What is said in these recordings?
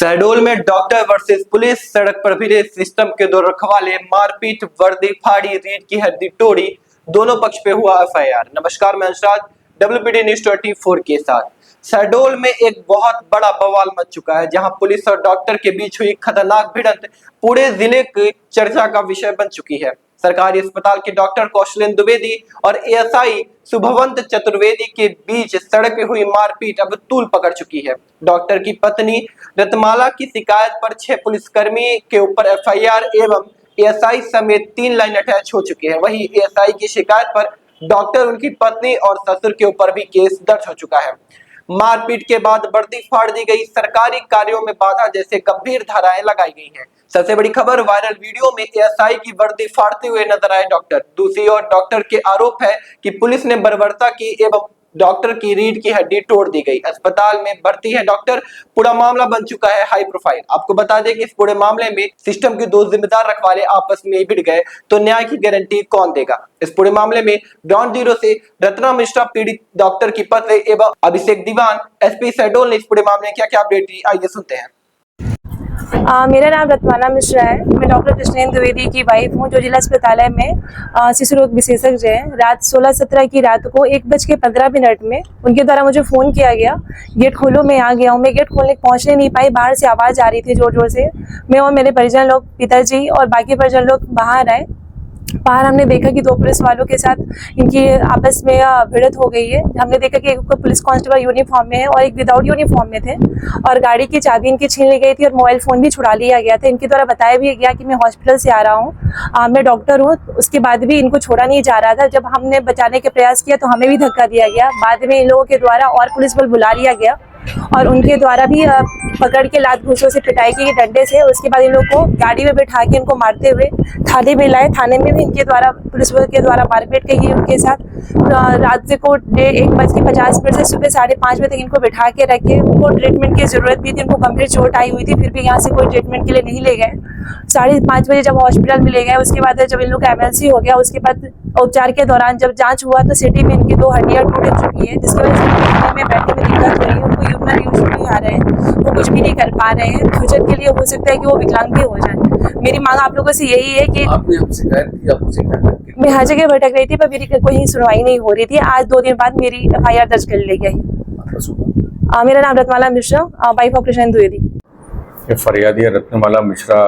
शहडोल में doctor versus police, सड़क पर भिड़े सिस्टम के दो रखवाले, मारपीट, वर्दी फाड़ी, रीढ़ की हड्डी तोड़ी, दोनों पक्ष पे हुआ एफआईआर। नमस्कार, मैं अंशराज WPD न्यूज 24 के साथ। शहडोल में एक बहुत बड़ा बवाल मच चुका है, जहां पुलिस और डॉक्टर के बीच हुई खतरनाक भिड़ंत पूरे जिले की चर्चा का विषय बन चुकी है। सरकारी अस्पताल के डॉक्टर कौशलेंद्र द्विवेदी और एएसआई शुभवंत चतुर्वेदी के बीच सड़क पे हुई मारपीट अब तूल पकड़ चुकी है। डॉक्टर की पत्नी रत्नमाला की शिकायत पर 6 पुलिसकर्मी के ऊपर एफआईआर एवं एएसआई समेत 3 लाइन अटैच हो चुके हैं। वहीं एएसआई की शिकायत पर डॉक्टर, उनकी पत्नी और ससुर के ऊपर भी केस दर्ज हो चुका है। मारपीट के बाद वर्दी फाड़ दी गई, सरकारी कार्यों में बाधा जैसे गंभीर धाराएं लगाई गई हैं। सबसे बड़ी खबर, वायरल वीडियो में एएसआई की वर्दी फाड़ते हुए नजर आए डॉक्टर। दूसरी ओर डॉक्टर के आरोप है कि पुलिस ने बर्बरता की एवं डॉक्टर की रीढ़ की हड्डी तोड़ दी गई। अस्पताल में भर्ती है डॉक्टर। पूरा मामला बन चुका है हाई प्रोफाइल। आपको बता दें कि इस पूरे मामले में सिस्टम के दो जिम्मेदार रखवाले आपस में भिड़ गए, तो न्याय की गारंटी कौन देगा? इस पूरे मामले में ग्राउंड जीरो से रत्ना मिश्रा, पीड़ित डॉक्टर की पत्नी एवं अभिषेक दीवान, एसपी शहडोल ने इस पूरे मामले में क्या क्या अपडेट दी, आइए सुनते हैं। मेरा नाम रत्ना मिश्रा है। मैं डॉक्टर कृष्णेंद्र द्विवेदी की वाइफ हूँ, जो जिला अस्पताल में शिशु रोग विशेषज्ञ है। रात 16-17 की रात को 1:15 में उनके द्वारा मुझे फ़ोन किया गया, गेट खोलो। मैं आ गया हूँ। मैं गेट खोलने पहुँचने नहीं पाई, बाहर से आवाज़ आ रही थी ज़ोर ज़ोर से। मैं और मेरे परिजन लोग, पिताजी और बाकी परिजन लोग बाहर आए। बाहर हमने देखा कि 2 पुलिस वालों के साथ इनकी आपस में भिड़ंत हो गई है। हमने देखा कि एक पुलिस कांस्टेबल यूनिफॉर्म में है और एक विदाउट यूनिफॉर्म में थे, और गाड़ी की चाबी इनकी छीन ली गई थी और मोबाइल फ़ोन भी छुड़ा लिया गया था। इनके द्वारा बताया भी गया कि मैं हॉस्पिटल से आ रहा हूँ, मैं डॉक्टर हूँ। उसके बाद भी इनको छोड़ा नहीं जा रहा था। जब हमने बचाने का प्रयास किया तो हमें भी धक्का दिया गया। बाद में इन लोगों के द्वारा और पुलिस बल बुला लिया गया और उनके द्वारा भी पकड़ के लात घूंसों से पिटाई की डंडे से। उसके बाद इन लोग को गाड़ी में बैठा के इनको मारते हुए थाने में लाए। थाने में भी इनके द्वारा, पुलिस बल के द्वारा मारपीट की गई उनके साथ। रात को 1:50 से सुबह 5:30 बजे तक इनको बैठा के रखे। उनको ट्रीटमेंट की जरूरत भी थी, उनको गंभीर चोट आई हुई थी, फिर भी यहाँ से कोई ट्रीटमेंट के लिए नहीं ले गए। 5:30 बजे जब हॉस्पिटल में ले गए, उसके बाद जब इन लोग का एमएलसी हो गया, उसके बाद उपचार के दौरान जब जांच हुआ तो सिटी में इनकी 2 हड्डियां टूट चुकी है, जिसकी वजह से में बैठने में दिक्कत हो रही है। उनको यूरिनरी यूज नहीं आ रहे हैं, वो कुछ भी नहीं कर पा रहे हैं। फ्यूचर के लिए हो सकता है कि वो विकलांग भी हो जाए। मेरी मांग आप लोगों से यही है कि मैं हर जगह भटक रही थी, पर मेरी कोई सुनवाई नहीं हो रही थी। आज 2 दिन बाद मेरी एफआईआर दर्ज कर ली गई। मेरा नाम रत्नमाला मिश्रा, वाइफ ऑफ कृष्णेंद्र द्विवेदी। फरियादी रत्नमाला मिश्रा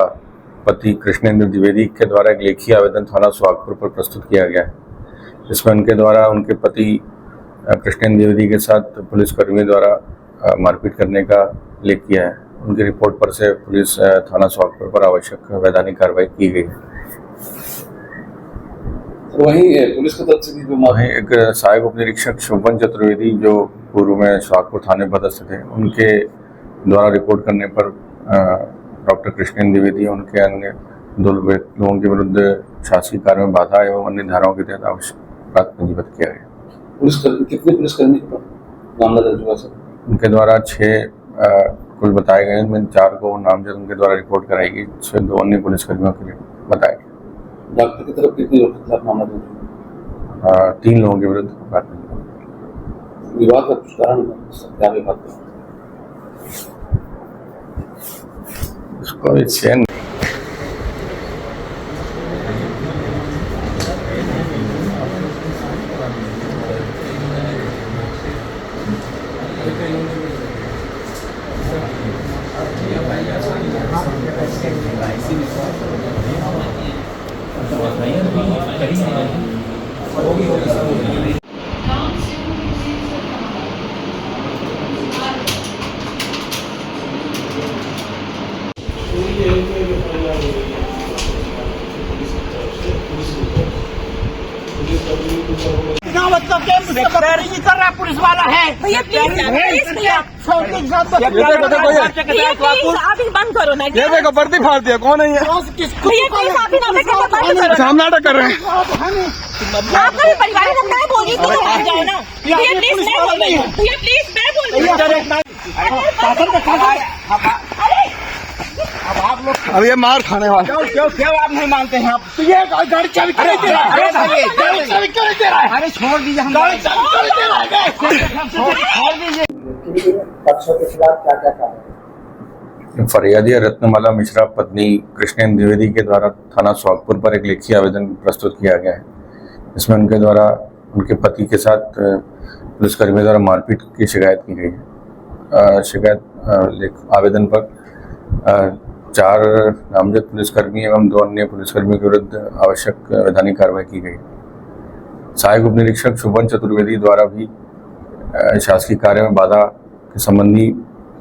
पति कृष्णेंद्र द्विवेदी के द्वारा एक लेखी आवेदन थाना सुहागपुर पर प्रस्तुत किया गया है, जिसमें उनके द्वारा उनके पति कृष्णेंद्र द्विवेदी के साथ पुलिसकर्मियों द्वारा मारपीट करने का उल्लेख किया है। उनकी रिपोर्ट पर से पुलिस थाना सुहागपुर पर आवश्यक वैधानिक कार्रवाई की गई है। वहीं पुलिस की तरफ से भी वहीं एक सहायक उप निरीक्षक शुभवंत चतुर्वेदी, जो पूर्व में सुहागपुर थाने पदस्थ थे, उनके द्वारा रिपोर्ट करने पर डॉक्टर कृष्णेंद्र द्विवेदी और उनके अन्य 2 लोगों के विरुद्ध शासकीय कार्य में बाधा एवं अन्य धाराओं के तहत आवश्यक अपराध पंजीबद्ध किया गया। कितने पुलिसकर्मी मामला दर्ज हुआ सर? उनके द्वारा 6 कुल बताए गए, इनमें 4 को नामजद उनके द्वारा रिपोर्ट कराई गई, 2 अन्य पुलिसकर्मियों के लिए बताया गया। डॉक्टर की तरफ कितने लोग के खिलाफ मामला दर्ज हुआ? 3 लोगों के विरुद्ध अपराध पंजीबद्ध। विवाद का कुछ कारण क्या विवाद था? उसको चयन कर रहा पुलिस वाला है। भैया प्लीज अभी बंद करो ना। ये देखो वर्दी फाड़ दिया, कौन है ये? हम नाटक कर रहे हैं। आपका भी परिवार है, मैं बोल रही हूँ जाओ ना। भैया प्लीज मैं बोल रही हूँ, भैया प्लीज मैं बोल रही हूँ। अब आप लोग अब ये मार खाने वाले क्यों आप नहीं मानते हैं? आप तो ये गाड़ी चाबी क्यों दे रहा है? चाबी क्यों दे रहा है? अरे छोड़ दीजिए, हम गाड़ी चाबी क्यों दे रहा है? छोड़ दीजिए। पक्षों के खिलाफ क्या क्या कार्रवाई? फरियादी रत्नमाला मिश्रा पत्नी कृष्णेंद्र द्विवेदी के द्वारा थाना सुहागपुर पर एक लिखित आवेदन प्रस्तुत किया गया है। इसमें उनके द्वारा उनके पति के साथ पुलिसकर्मियों द्वारा मारपीट की शिकायत की गई है। आवेदन पर 4 नामजद पुलिसकर्मी एवं 2 अन्य पुलिसकर्मियों के विरुद्ध आवश्यक वैधानिक कार्रवाई की गई। सहायक उप निरीक्षक शुभन चतुर्वेदी द्वारा भी शासकीय कार्य में बाधा के संबंधी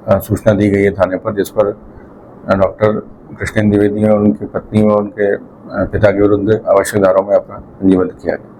सूचना दी गई है थाने पर, जिस पर डॉक्टर कृष्णेंद्र द्विवेदी और उनकी पत्नी और उनके पिता के विरुद्ध आवश्यक धाराओं में अपराध पंजीबद्ध किया गया।